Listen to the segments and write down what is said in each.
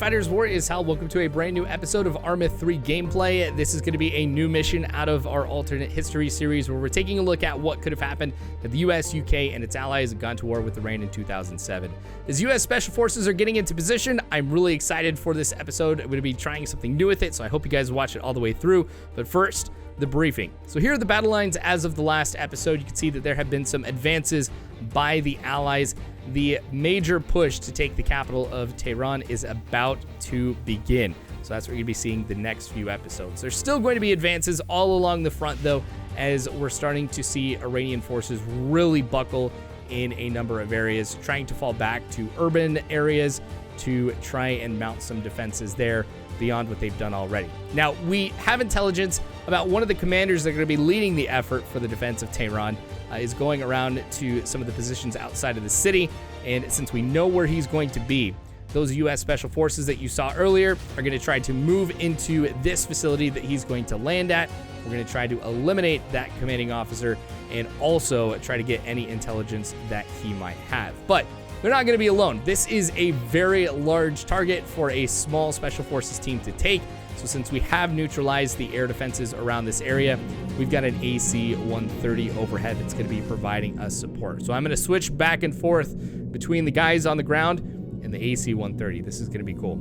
Fighters, War is Hal. Welcome to a brand new episode of Arma 3 gameplay. This is going to be a new mission out of our alternate history series where we're taking a look at what could have happened if the US, UK, and its allies had gone to war with Iran in 2007. As US Special Forces are getting into position, I'm really excited for this episode. I'm going to be trying something new with it, so I hope you guys watch it all the way through. But first, the briefing. So here are the battle lines as of the last episode. You can see that there have been some advances by the allies. The major push to take the capital of Tehran is about to begin. So that's what you're going to be seeing the next few episodes. There's still going to be advances all along the front, though, as we're starting to see Iranian forces really buckle in a number of areas, trying to fall back to urban areas to try and mount some defenses there beyond what they've done already. Now, we have intelligence about one of the commanders that are going to be leading the effort for the defense of Tehran is going around to some of the positions outside of the city, and since we know where he's going to be, those U.S. Special Forces that you saw earlier are going to try to move into this facility that he's going to land at. We're going to try to eliminate that commanding officer and also try to get any intelligence that he might have. But they're not going to be alone. This is a very large target for a small Special Forces team to take. So since we have neutralized the air defenses around this area, we've got an AC-130 overhead that's going to be providing us support. So I'm going to switch back and forth between the guys on the ground and the AC-130. This is going to be cool.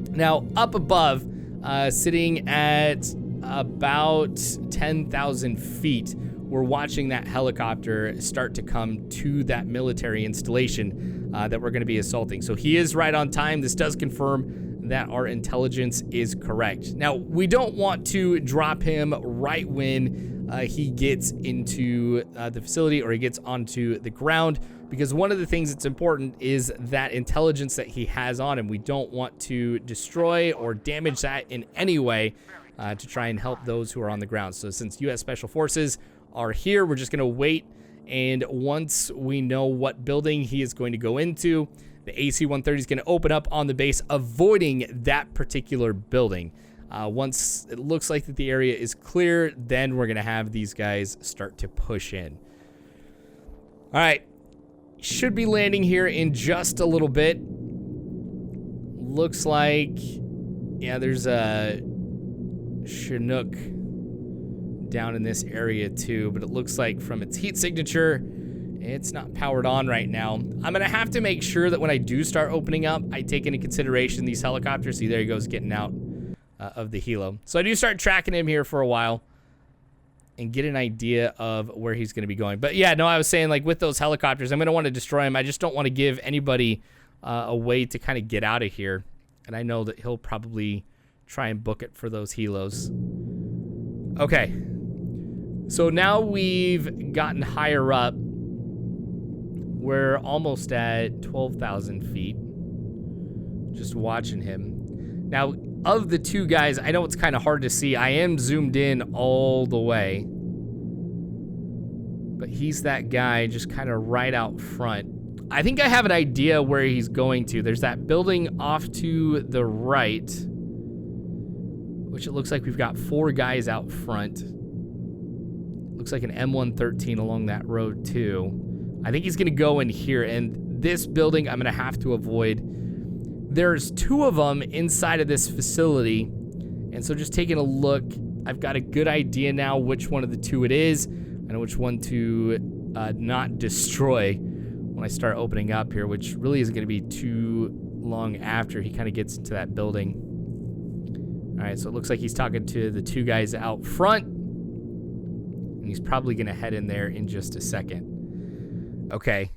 Now, up above, sitting at about 10,000 feet, we're watching that helicopter start to come to that military installation that we're going to be assaulting. So he is right on time. This does confirm that our intelligence is correct. Now, we don't want to drop him right when he gets into the facility or he gets onto the ground, because one of the things that's important is that intelligence that he has on him. We don't want to destroy or damage that in any way to try and help those who are on the ground. So since U.S. Special Forces are here, we're just going to wait, and once we know what building he is going to go into, the AC-130 is going to open up on the base, avoiding that particular building. Once it looks like that the area is clear, then we're going to have these guys start to push in. All right. Should be landing here in just a little bit. Looks like, yeah, there's a Chinook down in this area too, but it looks like from its heat signature, it's not powered on right now. I'm going to have to make sure that when I do start opening up, I take into consideration these helicopters. See, there he goes, getting out of the helo. So I do start tracking him here for a while and get an idea of where he's going to be going. But yeah, no, I was saying, like, with those helicopters, I'm going to want to destroy him. I just don't want to give anybody a way to kind of get out of here. And I know that he'll probably try and book it for those helos. Okay. So now we've gotten higher up. We're almost at 12,000 feet. Just watching him. Now, of the two guys, I know it's kind of hard to see. I am zoomed in all the way. But he's that guy just kind of right out front. I think I have an idea where he's going to. There's that building off to the right, which it looks like we've got 4 guys out front. Looks like an M113 along that road too. I think he's going to go in here, and this building I'm going to have to avoid. There's 2 of them inside of this facility, and so just taking a look, I've got a good idea now which one of the 2 it is. I know which one to not destroy when I start opening up here, which really isn't going to be too long after he kind of gets into that building. All right, so it looks like he's talking to the 2 guys out front, and he's probably going to head in there in just a second. Okay,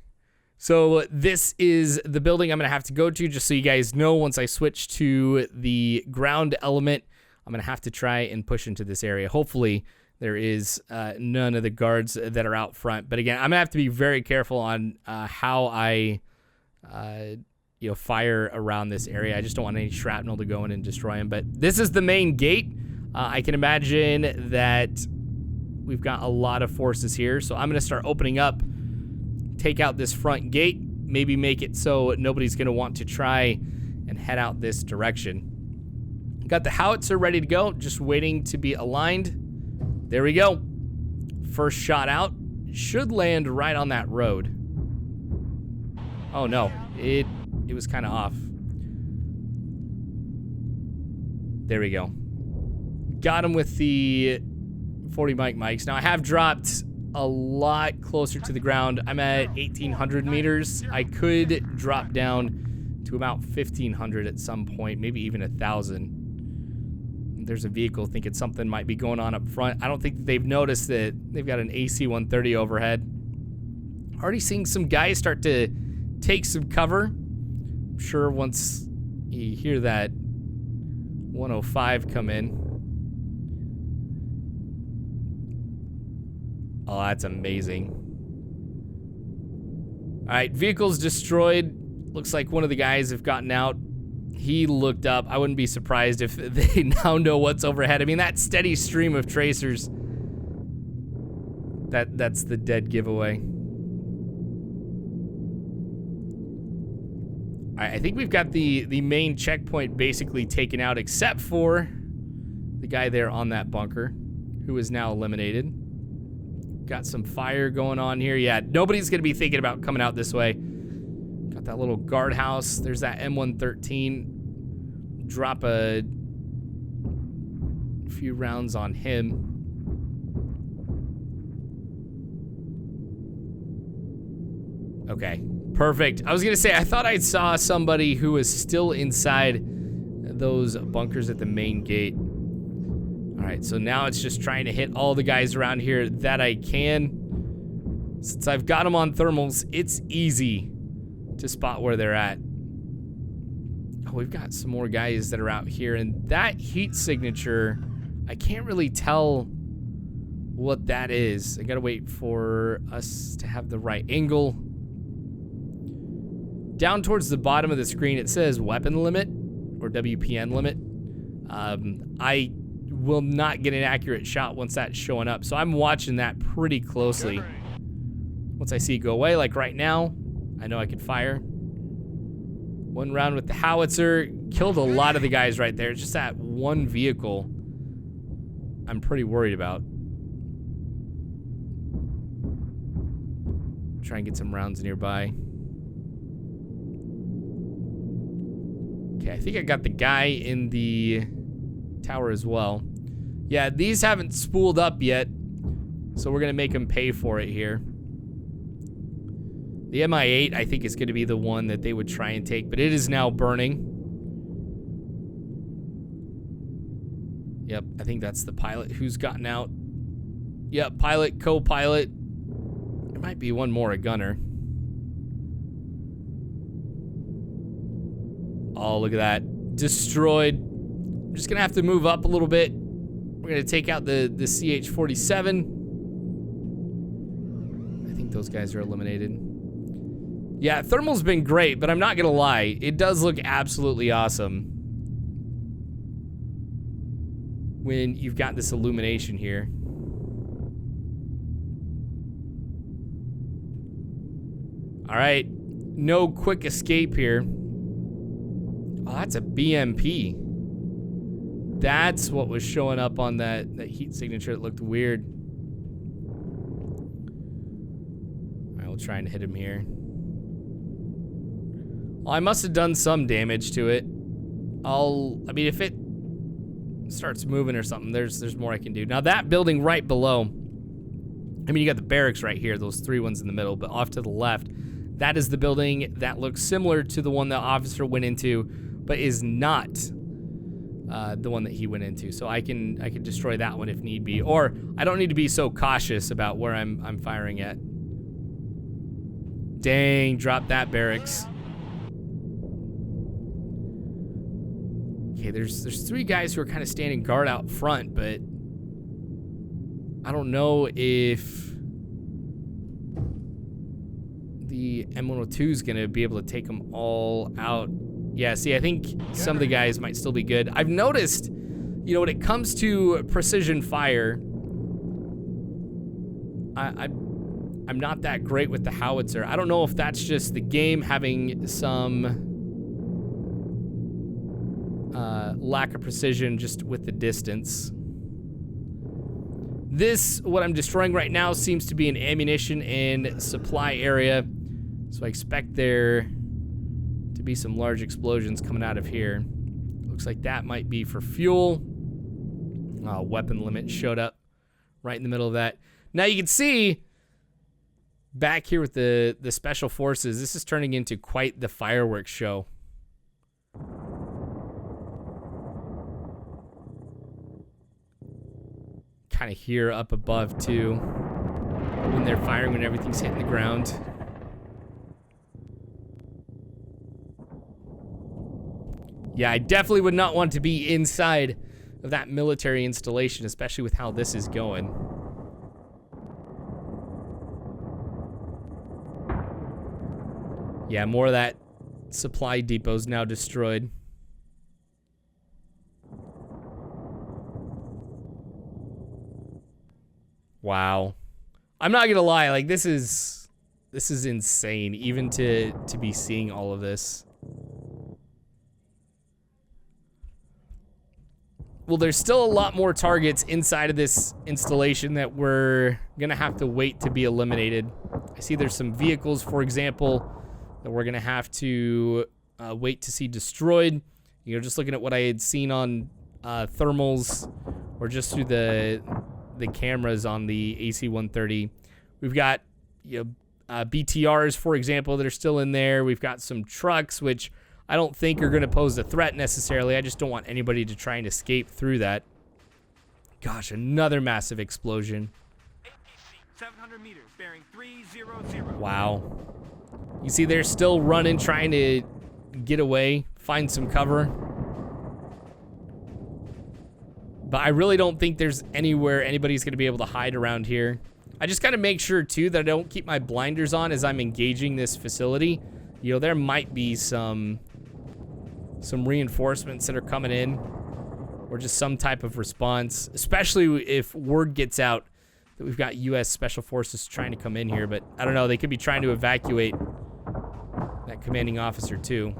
so this is the building I'm going to have to go to, just so you guys know. Once I switch to the ground element, I'm going to have to try and push into this area. Hopefully, there is none of the guards that are out front. But again, I'm going to have to be very careful on how I fire around this area. I just don't want any shrapnel to go in and destroy him. But this is the main gate. I can imagine that we've got a lot of forces here. So I'm going to start opening up, take out this front gate, maybe make it so nobody's going to want to try and head out this direction. Got the howitzer ready to go, just waiting to be aligned. There we go. First shot out. Should land right on that road. Oh no, it was kind of off. There we go. Got him with the 40 mics. Now I have dropped a lot closer to the ground. I'm at 1,800 meters. I could drop down to about 1,500 at some point, maybe even 1,000. There's a vehicle thinking something might be going on up front. I don't think that they've noticed that they've got an AC-130 overhead. Already seeing some guys start to take some cover. I'm sure once you hear that 105 come in. Oh, that's amazing. All right, vehicle's destroyed. Looks like one of the guys have gotten out. He looked up. I wouldn't be surprised if they now know what's overhead. I mean, that steady stream of tracers, that's the dead giveaway. All right, I think we've got the main checkpoint basically taken out, except for the guy there on that bunker, who is now eliminated. Got some fire going on here. Yeah, nobody's going to be thinking about coming out this way. Got that little guardhouse. There's that M113. Drop a few rounds on him. Okay, perfect. I was going to say, I thought I saw somebody who was still inside those bunkers at the main gate. All right, so now it's just trying to hit all the guys around here that I can. Since I've got them on thermals, it's easy to spot where they're at. Oh, we've got some more guys that are out here, and that heat signature, I can't really tell what that is. I gotta wait for us to have the right angle. Down towards the bottom of the screen, it says weapon limit, or WPN limit. I will not get an accurate shot once that's showing up, so I'm watching that pretty closely. Once I see it go away, like right now, I know I can fire. One round with the howitzer, killed a lot of the guys right there. It's just that one vehicle I'm pretty worried about. Try and get some rounds nearby. Okay, I think I got the guy in the tower as well. Yeah, these haven't spooled up yet, so we're gonna make them pay for it here. The MI8, I think, is gonna be the one that they would try and take, but it is now burning. Yep, I think that's the pilot who's gotten out. Yep, pilot, co-pilot. There might be one more, a gunner. Oh, look at that. Destroyed. We're just gonna have to move up a little bit. We're gonna take out the CH-47. I think those guys are eliminated. Yeah, thermal's been great, but I'm not gonna lie, it does look absolutely awesome when you've got this illumination here. All right, no quick escape here. Oh, that's a BMP. That's what was showing up on that heat signature. It looked weird. All right, we'll try and hit him here. Well, I must have done some damage to it. I mean, if it starts moving or something, there's more I can do. Now that building right below, I mean, you got the barracks right here, those three ones in the middle, but off to the left, that is the building that looks similar to the one the officer went into, but is not the one that he went into. So I can destroy that one if need be, or I don't need to be so cautious about where I'm firing at. Dang, drop that barracks. Okay, there's three guys who are kind of standing guard out front, but I don't know if the M102 is gonna be able to take them all out. Yeah, see, I think some of the guys might still be good. I've noticed, you know, when it comes to precision fire, I'm not that great with the howitzer. I don't know if that's just the game having some lack of precision just with the distance. This, what I'm destroying right now, seems to be an ammunition and supply area, so I expect there to be some large explosions coming out of here. Looks like that might be for fuel. Weapon limit showed up right in the middle of that. Now you can see back here with the special forces, this is turning into quite the fireworks show. Kind of here up above too, when they're firing, when everything's hitting the ground. Yeah, I definitely would not want to be inside of that military installation, especially with how this is going. Yeah, more of that supply depot's now destroyed. Wow. I'm not gonna lie, like this is insane, even to be seeing all of this. Well, there's still a lot more targets inside of this installation that we're gonna have to wait to be eliminated. I see there's some vehicles, for example, that we're gonna have to wait to see destroyed. You know, just looking at what I had seen on thermals, or just through the cameras on the AC-130. We've got, you know, BTRs, for example, that are still in there. We've got some trucks, which I don't think are going to pose a threat necessarily. I just don't want anybody to try and escape through that. Gosh, another massive explosion. 700 meters, bearing 300. Wow. You see they're still running, trying to get away, find some cover. But I really don't think there's anywhere anybody's going to be able to hide around here. I just got to make sure, too, that I don't keep my blinders on as I'm engaging this facility. You know, there might be some reinforcements that are coming in, or just some type of response, especially if word gets out that we've got U.S. Special Forces trying to come in here. But I don't know, they could be trying to evacuate that commanding officer, too.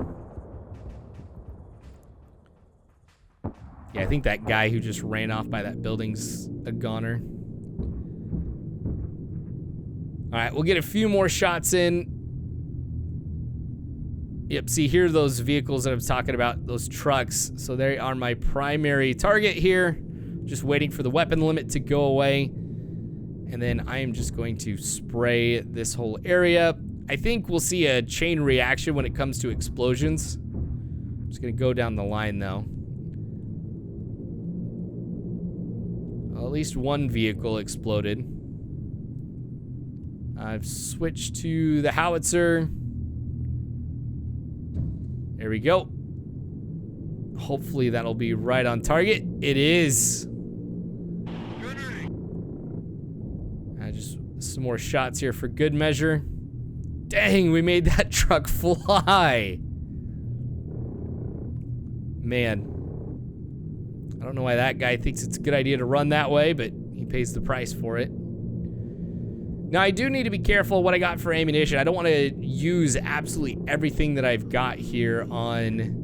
Yeah, I think that guy who just ran off by that building's a goner. All right, we'll get a few more shots in. Yep, see here are those vehicles that I was talking about, those trucks. So they are my primary target here. Just waiting for the weapon limit to go away. And then I am just going to spray this whole area. I think we'll see a chain reaction when it comes to explosions. I'm just gonna go down the line though. At least one vehicle exploded. I've switched to the howitzer. There we go. Hopefully that'll be right on target. It is. Just some more shots here for good measure. Dang, we made that truck fly. Man. I don't know why that guy thinks it's a good idea to run that way, but he pays the price for it. Now, I do need to be careful what I got for ammunition. I don't want to use absolutely everything that I've got here on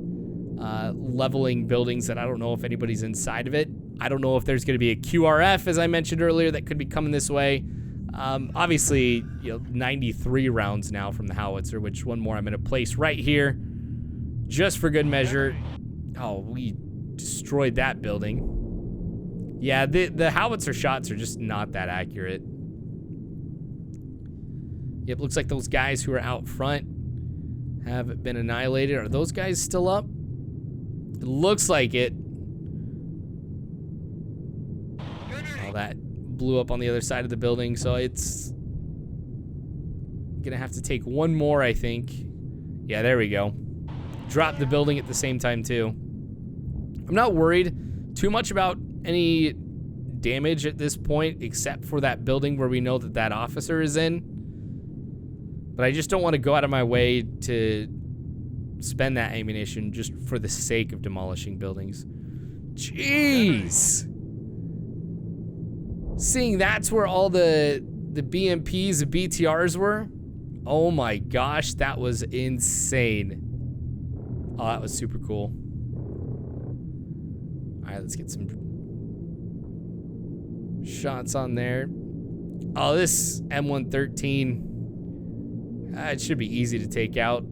leveling buildings that I don't know if anybody's inside of it. I don't know if there's going to be a QRF, as I mentioned earlier, that could be coming this way. Obviously, you know, 93 rounds now from the howitzer, which one more I'm going to place right here just for good measure. Oh, we destroyed that building. Yeah, the howitzer shots are just not that accurate. Yep, looks like those guys who are out front have been annihilated. Are those guys still up? It looks like it. Oh, that blew up on the other side of the building, so it's gonna have to take one more, I think. Yeah, there we go. Drop the building at the same time, too. I'm not worried too much about any damage at this point, except for that building where we know that that officer is in. But I just don't want to go out of my way to spend that ammunition just for the sake of demolishing buildings. Jeez! Seeing that's where all the BMPs, the BTRs were. Oh my gosh, that was insane. Oh, that was super cool. Alright, let's get some shots on there. Oh, this M113. It should be easy to take out.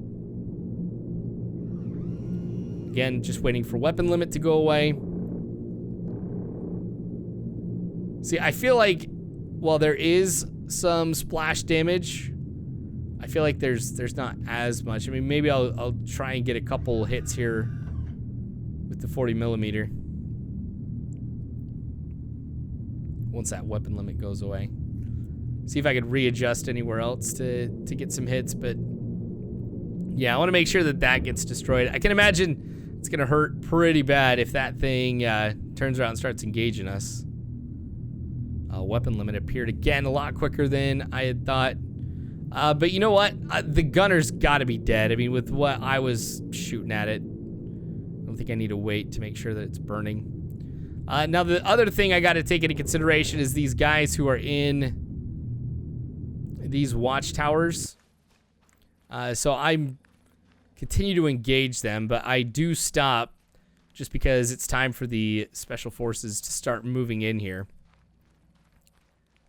Again, just waiting for weapon limit to go away. See, I feel like while there is some splash damage, I feel like there's not as much. I mean, maybe I'll try and get a couple hits here with the 40mm. Once that weapon limit goes away. See if I could readjust anywhere else to get some hits, but yeah, I want to make sure that that gets destroyed. I can imagine it's gonna hurt pretty bad if that thing turns around and starts engaging us. Weapon limit appeared again a lot quicker than I had thought. But you know what? The gunner's got to be dead. I mean, with what I was shooting at it, I don't think I need to wait to make sure that it's burning. Now, the other thing I got to take into consideration is these guys who are in these watchtowers. So I'm continue to engage them, but I do stop just because it's time for the special forces to start moving in here.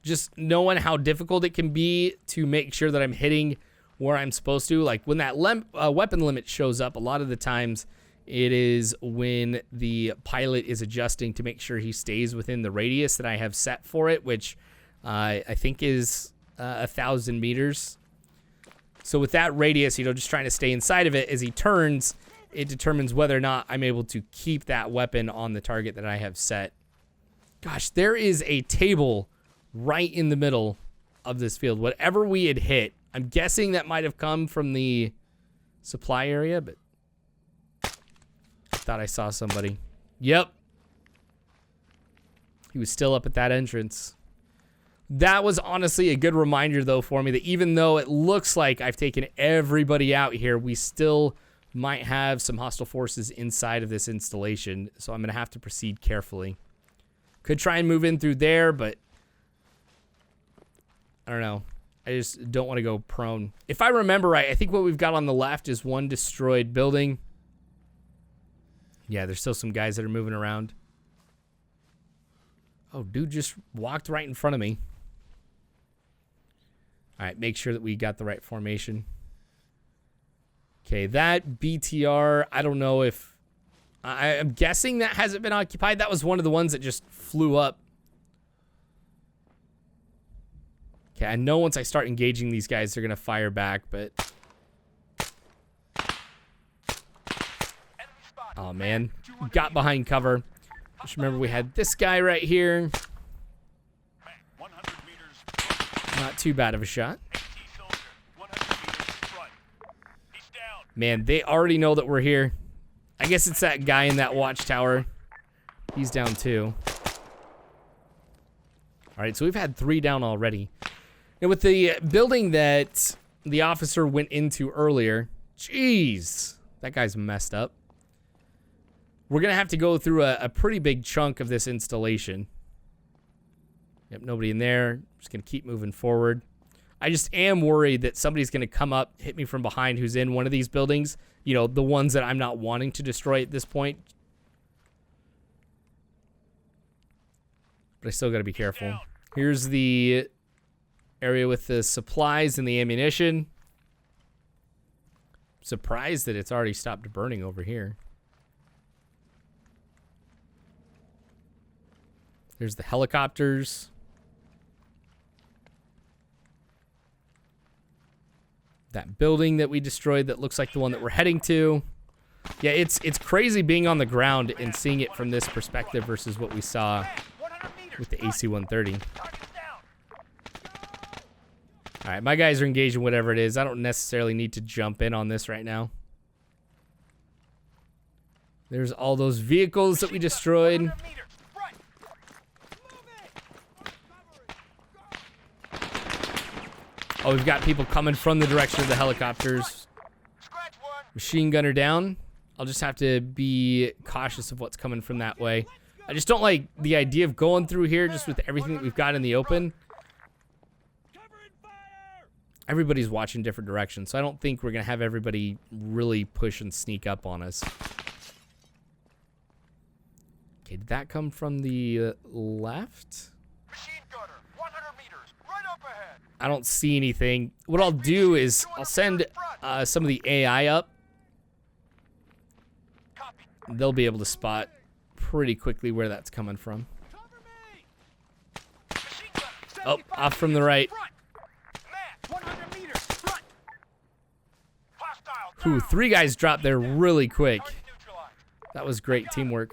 Just knowing how difficult it can be to make sure that I'm hitting where I'm supposed to. Like when that weapon limit shows up, a lot of the times it is when the pilot is adjusting to make sure he stays within the radius that I have set for it, which I think is 1,000 meters. So with that radius, you know, just trying to stay inside of it, as he turns, it determines whether or not I'm able to keep that weapon on the target that I have set. Gosh, there is a table right in the middle of this field. Whatever we had hit, I'm guessing that might have come from the supply area, but I thought I saw somebody. Yep. He was still up at that entrance. That was honestly a good reminder, though, for me that even though it looks like I've taken everybody out here, we still might have some hostile forces inside of this installation, so I'm going to have to proceed carefully. Could try and move in through there, but I don't know. I just don't want to go prone. If I remember right, I think what we've got on the left is one destroyed building. Yeah, there's still some guys that are moving around. Oh, dude just walked right in front of me. All right, make sure that we got the right formation. Okay, that BTR, I don't know if... I'm guessing that hasn't been occupied. That was one of the ones that just flew up. Okay, I know once I start engaging these guys, they're going to fire back, but... Oh, man. Got behind cover. Just remember we had this guy right here. Not too bad of a shot. Man, they already know that we're here. I guess it's that guy in that watchtower. He's down too. All right, so we've had 3 down already. And with the building that the officer went into earlier, jeez, that guy's messed up. We're going to have to go through a pretty big chunk of this installation. Yep, nobody in there. Just going to keep moving forward. I just am worried that somebody's going to come up, hit me from behind who's in one of these buildings. You know, the ones that I'm not wanting to destroy at this point. But I still got to be careful. Here's the area with the supplies and the ammunition. Surprised that it's already stopped burning over here. There's the helicopters. That building that we destroyed that looks like the one that we're heading to. Yeah, it's crazy being on the ground and seeing it from this perspective versus what we saw with the AC-130. All right, my guys are engaged in whatever it is. I don't necessarily need to jump in on this right now. There's all those vehicles that we destroyed. Oh, we've got people coming from the direction of the helicopters. Machine gunner down. I'll just have to be cautious of what's coming from that way. I just don't like the idea of going through here just with everything that we've got in the open. Everybody's watching different directions, so I don't think we're going to have everybody really push and sneak up on us. Okay, did that come from the left? I don't see anything. What I'll do is I'll send some of the AI up they'll be able to spot pretty quickly where that's coming from. Oh, off from the right. Ooh, 3 guys dropped there really quick. That was great teamwork.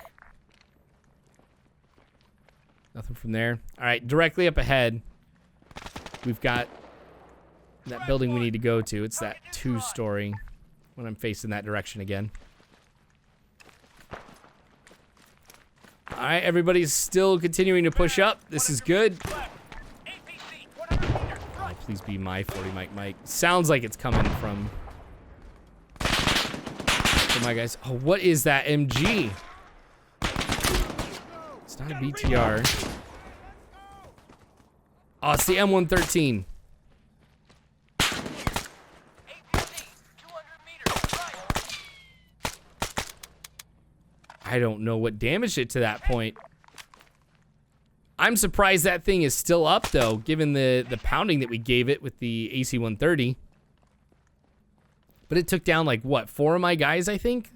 Nothing from there. All right, directly up ahead, we've got that building we need to go to. It's that 2-story when I'm facing that direction again. All right, everybody's still continuing to push up. This is good. Oh, please be my 40 Mike. Sounds like it's coming from my guys. Oh, what is that MG? It's not a BTR. Oh, it's the M113. I don't know what damaged it to that point. I'm surprised that thing is still up, though, given the pounding that we gave it with the AC-130. But it took down, like, what, 4 of my guys, I think?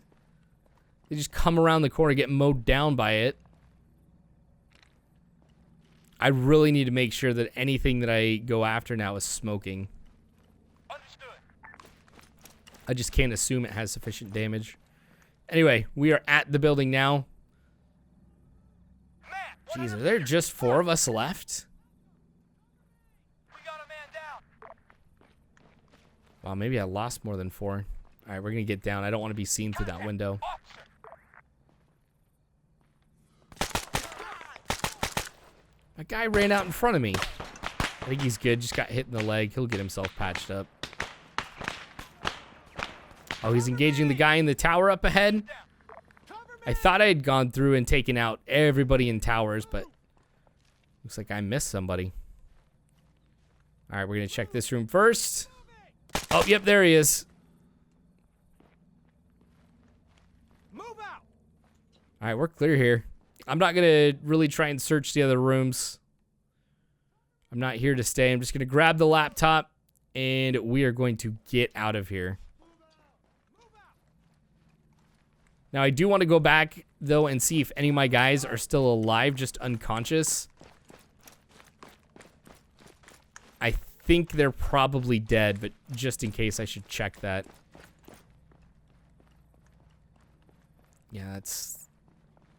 They just come around the corner, get mowed down by it. I really need to make sure that anything that I go after now is smoking. Understood. I just can't assume it has sufficient damage. Anyway, we are at the building now. Jeez, are there just 4 of us left? We got a man down. Wow, maybe I lost more than 4. All right, we're going to get down. I don't want to be seen through that window. My guy ran out in front of me. I think he's good. Just got hit in the leg. He'll get himself patched up. Oh, he's engaging the guy in the tower up ahead. I thought I had gone through and taken out everybody in towers, but looks like I missed somebody. All right, we're going to check this room first. Oh, yep, there he is. Move out. All right, we're clear here. I'm not going to really try and search the other rooms. I'm not here to stay. I'm just going to grab the laptop, and we are going to get out of here. Now, I do want to go back, though, and see if any of my guys are still alive, just unconscious. I think they're probably dead, but just in case, I should check that. Yeah, that's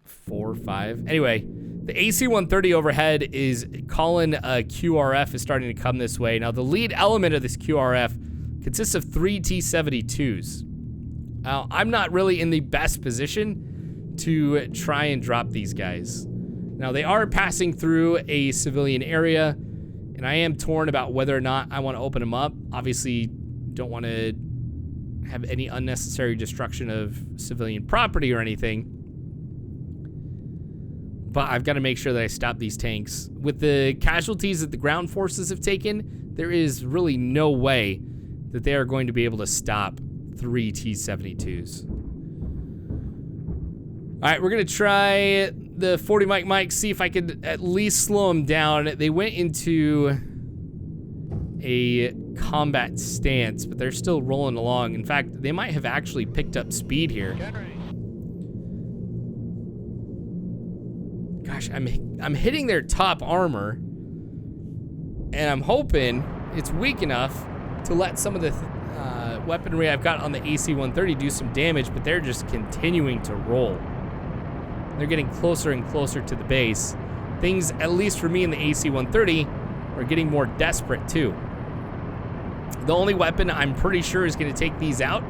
4 or 5. Anyway, the AC-130 overhead is calling a QRF is starting to come this way. Now, the lead element of this QRF consists of 3 T-72s. I'm not really in the best position to try and drop these guys. Now, they are passing through a civilian area, and I am torn about whether or not I want to open them up. Obviously, don't want to have any unnecessary destruction of civilian property or anything. But I've got to make sure that I stop these tanks. With the casualties that the ground forces have taken, there is really no way that they are going to be able to stop 3 T-72s. All right, we're going to try the 40 Mike, see if I could at least slow them down. They went into a combat stance, but they're still rolling along. In fact, they might have actually picked up speed here. Gosh, I'm hitting their top armor, and I'm hoping it's weak enough to let some of the weaponry I've got on the AC-130 do some damage, but they're just continuing to roll. They're getting closer and closer to the base. Things, at least for me in the AC-130, are getting more desperate too. The only weapon I'm pretty sure is going to take these out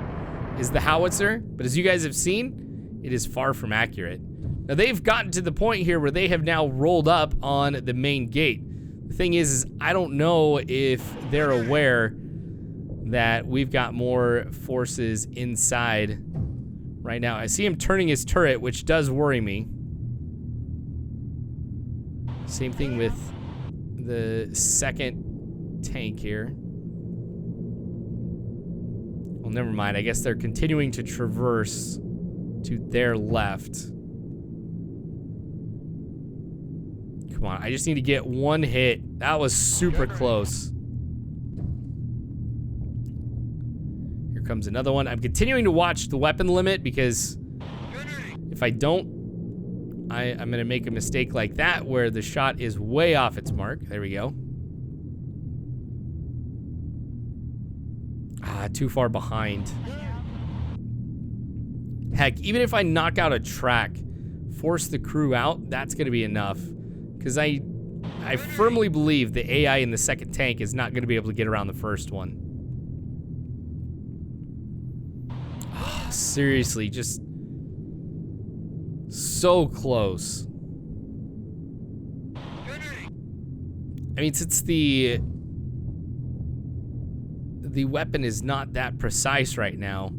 is the howitzer, but as you guys have seen, it is far from accurate. Now, they've gotten to the point here where they have now rolled up on the main gate. The thing is I don't know if they're aware that we've got more forces inside right now. I see him turning his turret, which does worry me. Same thing with the second tank here. Well, never mind. I guess they're continuing to traverse to their left. Come on, I just need to get one hit. That was super close. Here comes another one. I'm continuing to watch the weapon limit because If I don't, I'm gonna make a mistake like that where the shot is way off its mark. There we go. Ah, too far behind. Heck, even if I knock out a track, force the crew out, that's gonna be enough. Because I firmly believe the AI in the second tank is not gonna be able to get around the first one. Oh, seriously, just so close. I mean, since the weapon is not that precise right now,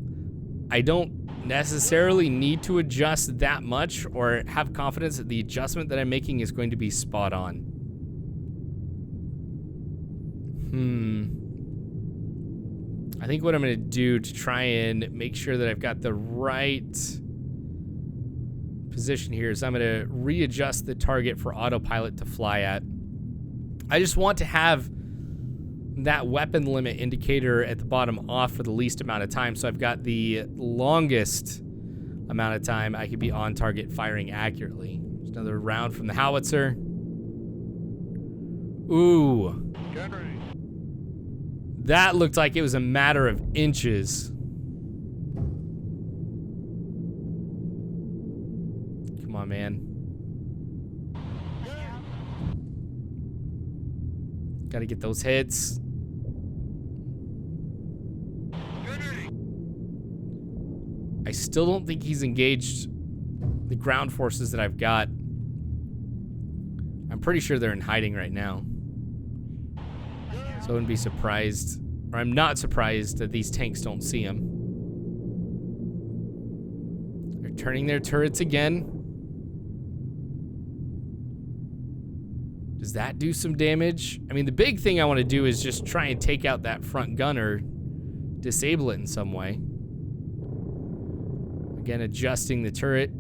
I don't necessarily need to adjust that much or have confidence that the adjustment that I'm making is going to be spot on. I think what I'm going to do to try and make sure that I've got the right position here is I'm going to readjust the target for autopilot to fly at. I just want to have that weapon limit indicator at the bottom off for the least amount of time, so I've got the longest amount of time I could be on target firing accurately. There's another round from the howitzer. Ooh. That looked like it was a matter of inches. Come on, man. Gotta get those hits. I still don't think he's engaged the ground forces that I've got. I'm pretty sure they're in hiding right now. So I wouldn't be surprised, or I'm not surprised that these tanks don't see him. They're turning their turrets again. Does that do some damage? I mean, the big thing I want to do is just try and take out that front gunner, disable it in some way. Again, adjusting the turret.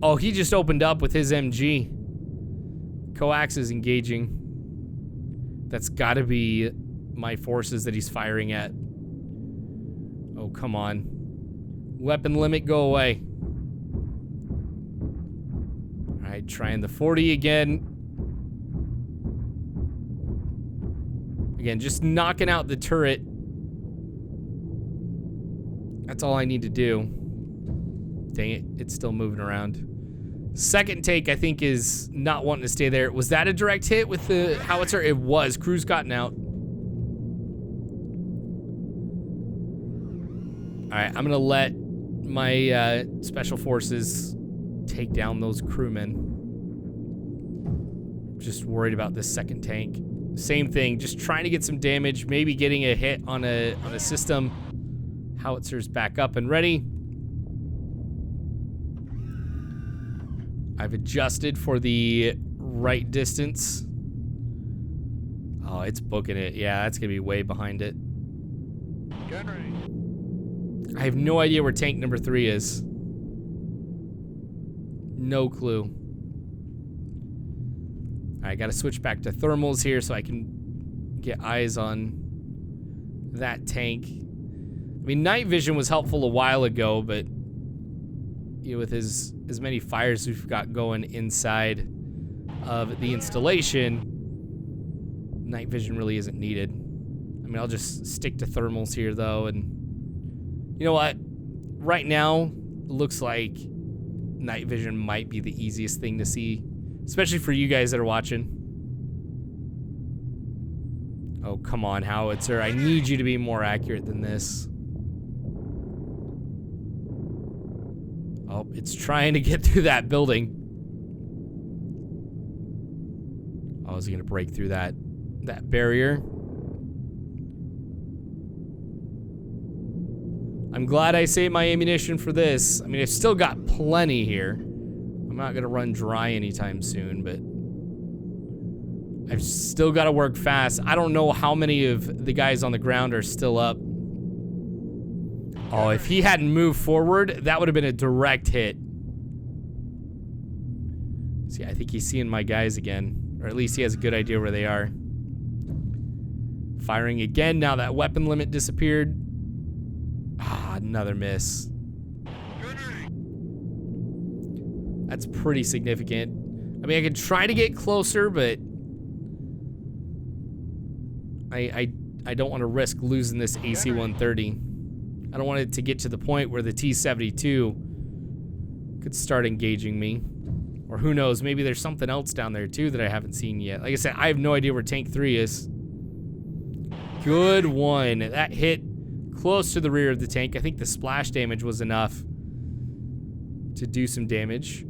Oh, he just opened up with his MG. Coax is engaging. That's gotta be my forces that he's firing at. Oh, come on. Weapon limit, go away. Alright, trying the 40 again. Again, just knocking out the turret. That's all I need to do. Dang it, it's still moving around. Second take, I think, is not wanting to stay there. Was that a direct hit with the howitzer? It was. Crew's gotten out. Alright, I'm gonna let my special forces take down those crewmen. Just worried about this second tank. Same thing, just trying to get some damage, maybe getting a hit on a system. Howitzer's back up and ready. I've adjusted for the right distance. Oh, it's booking it. Yeah, that's gonna be way behind it. I have no idea where tank number 3 is. No clue. I gotta switch back to thermals here so I can get eyes on that tank. I mean, night vision was helpful a while ago, but you know, with as many fires we've got going inside of the installation, night vision really isn't needed. I mean, I'll just stick to thermals here, though, and you know what? Right now, looks like night vision might be the easiest thing to see, especially for you guys that are watching. Oh, come on, howitzer. I need you to be more accurate than this. Oh, it's trying to get through that building. Oh, is he gonna break through that barrier? I'm glad I saved my ammunition for this. I mean, I've still got plenty here. I'm not gonna run dry anytime soon, but I've still got to work fast. I don't know how many of the guys on the ground are still up. Oh, if he hadn't moved forward, that would have been a direct hit. See, I think he's seeing my guys again. Or at least he has a good idea where they are. Firing again, now that weapon limit disappeared. Ah, another miss. That's pretty significant. I mean, I could try to get closer, but I don't want to risk losing this AC-130. I don't want it to get to the point where the T-72 could start engaging me. Or who knows, maybe there's something else down there too that I haven't seen yet. Like I said, I have no idea where Tank 3 is. Good one. That hit close to the rear of the tank. I think the splash damage was enough to do some damage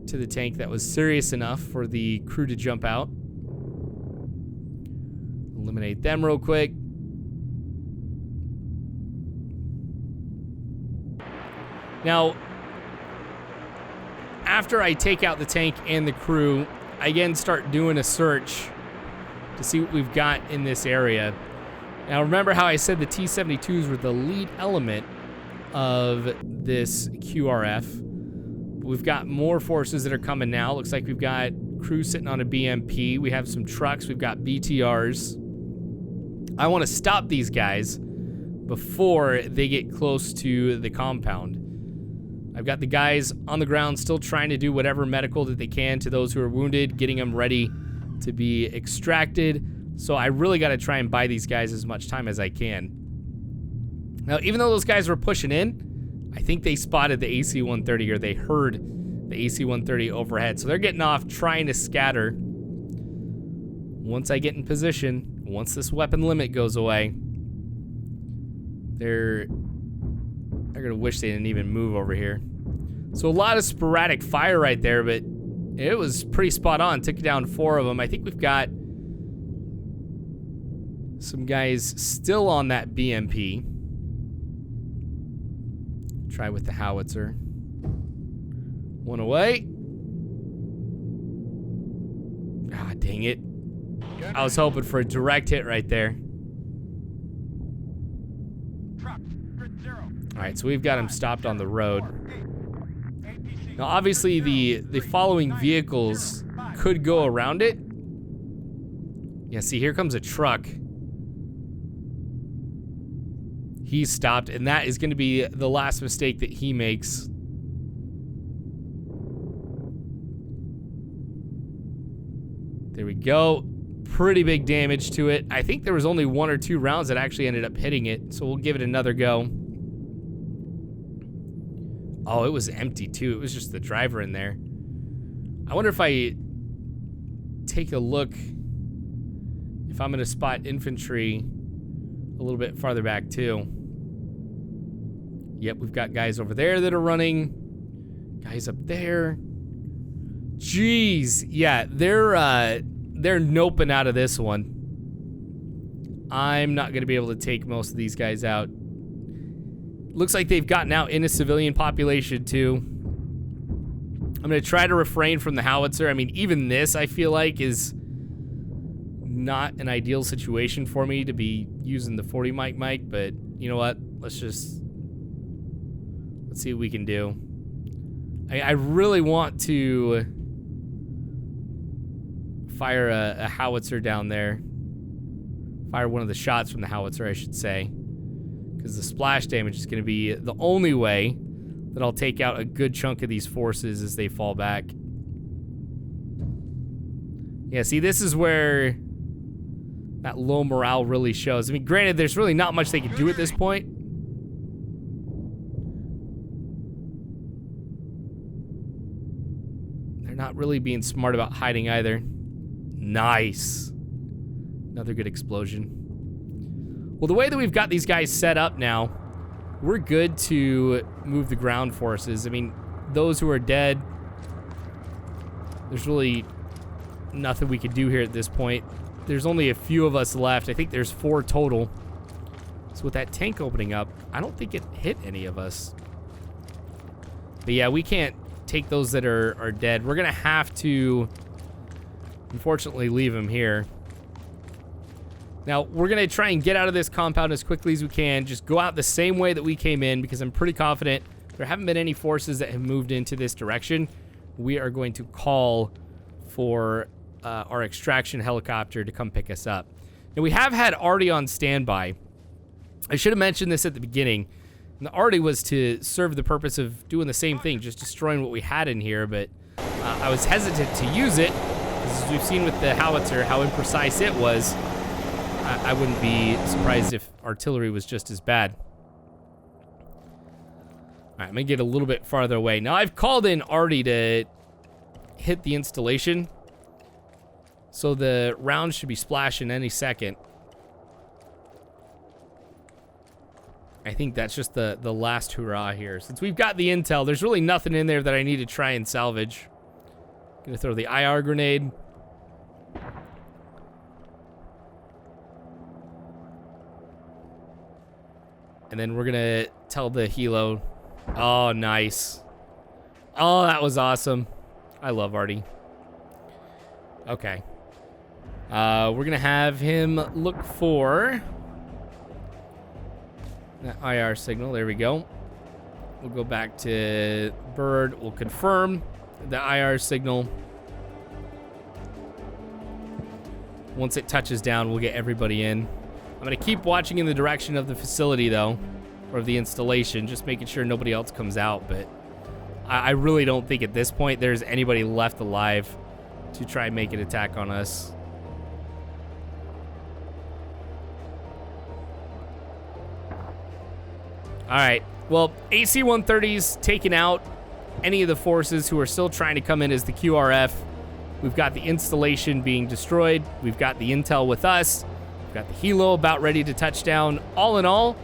to the tank that was serious enough for the crew to jump out. Eliminate them real quick. Now, after I take out the tank and the crew, I again start doing a search to see what we've got in this area. Now, remember how I said the T-72s were the lead element of this QRF? We've got more forces that are coming now. Looks like we've got crew sitting on a BMP. We have some trucks. We've got BTRs. I want to stop these guys before they get close to the compound. I've got the guys on the ground still trying to do whatever medical that they can to those who are wounded, getting them ready to be extracted. So I really got to try and buy these guys as much time as I can. Now, even though those guys were pushing in, I think they spotted the AC-130, or they heard the AC-130 overhead. So they're getting off, trying to scatter. Once I get in position, once this weapon limit goes away, they're gonna wish they didn't even move over here. So a lot of sporadic fire right there, but it was pretty spot on. Took down 4 of them. I think we've got some guys still on that BMP. Try with the howitzer. One away. Ah, dang it. I was hoping for a direct hit right there. Alright, so we've got him stopped on the road. Now, obviously, the following vehicles could go around it. Yeah, see, here comes a truck. He's stopped, and that is going to be the last mistake that he makes. There we go. Pretty big damage to it. I think there was only 1 or 2 rounds that actually ended up hitting it, so we'll give it another go. Oh, it was empty too. It was just the driver in there. I wonder if I take a look, if I'm going to spot infantry a little bit farther back too. Yep, we've got guys over there that are running. Guys up there. Jeez. Yeah, they're noping out of this one. I'm not going to be able to take most of these guys out. Looks like they've gotten out in a civilian population too. I'm going to try to refrain from the howitzer. I mean, even this, I feel like, is not an ideal situation for me to be using the 40 mic, but you know what? Let's see what we can do. I really want to fire a howitzer down there. Fire one of the shots from the howitzer, I should say. Because the splash damage is going to be the only way that I'll take out a good chunk of these forces as they fall back. Yeah, see, this is where that low morale really shows. I mean, granted, there's really not much they can do at this point. They're not really being smart about hiding either. Nice. Another good explosion. Well, the way that we've got these guys set up now, we're good to move the ground forces. I mean, those who are dead, there's really nothing we could do here at this point. There's only a few of us left. I think there's 4 total. So with that tank opening up, I don't think it hit any of us. But yeah, we can't take those that are dead. We're going to have to, unfortunately, leave them here. Now, we're going to try and get out of this compound as quickly as we can. Just go out the same way that we came in, because I'm pretty confident there haven't been any forces that have moved into this direction. We are going to call for our extraction helicopter to come pick us up. Now, we have had Artie on standby. I should have mentioned this at the beginning. And the arty was to serve the purpose of doing the same thing, just destroying what we had in here, but I was hesitant to use it, because as we've seen with the howitzer, how imprecise it was. I wouldn't be surprised if artillery was just as bad. All right, I'm gonna get a little bit farther away. Now, I've called in arty to hit the installation, so the round should be splashing any second. I think that's just the last hurrah here. Since we've got the intel, there's really nothing in there that I need to try and salvage. Gonna throw the IR grenade. And then we're gonna tell the helo. Oh, nice. Oh, that was awesome. I love arty. Okay. We're gonna have him look for that IR signal. There we go. We'll go back to bird. We'll confirm the IR signal. Once it touches down, we'll get everybody in. I'm gonna keep watching in the direction of the facility though, or of the installation, just making sure nobody else comes out, but I really don't think at this point there's anybody left alive to try and make an attack on us. All right, well, AC-130's taken out any of the forces who are still trying to come in as the QRF. We've got the installation being destroyed. We've got the intel with us. We've got the helo about ready to touch down. All in all,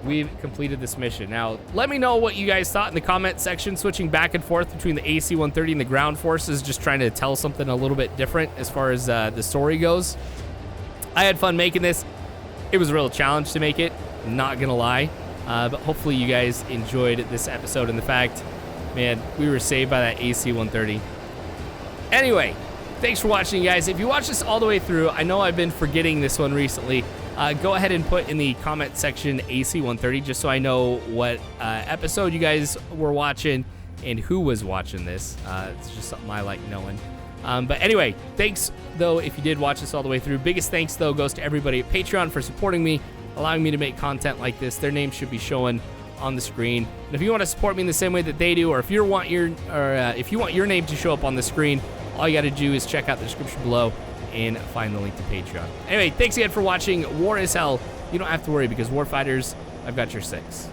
we've completed this mission. Now, let me know what you guys thought in the comment section, switching back and forth between the AC-130 and the ground forces, just trying to tell something a little bit different as far as the story goes. I had fun making this. It was a real challenge to make it, not gonna lie. But hopefully you guys enjoyed this episode and the fact, man, we were saved by that AC-130. Anyway, thanks for watching, guys. If you watch this all the way through, I know I've been forgetting this one recently. Go ahead and put in the comment section AC-130 just so I know what episode you guys were watching and who was watching this. It's just something I like knowing. But anyway, thanks, though, if you did watch this all the way through. Biggest thanks, though, goes to everybody at Patreon for supporting me, allowing me to make content like this. Their names should be showing on the screen. And if you want to support me in the same way that they do, or if you want your name to show up on the screen, all you got to do is check out the description below and find the link to Patreon. Anyway, thanks again for watching. War is hell. You don't have to worry, because warfighters, I've got your six.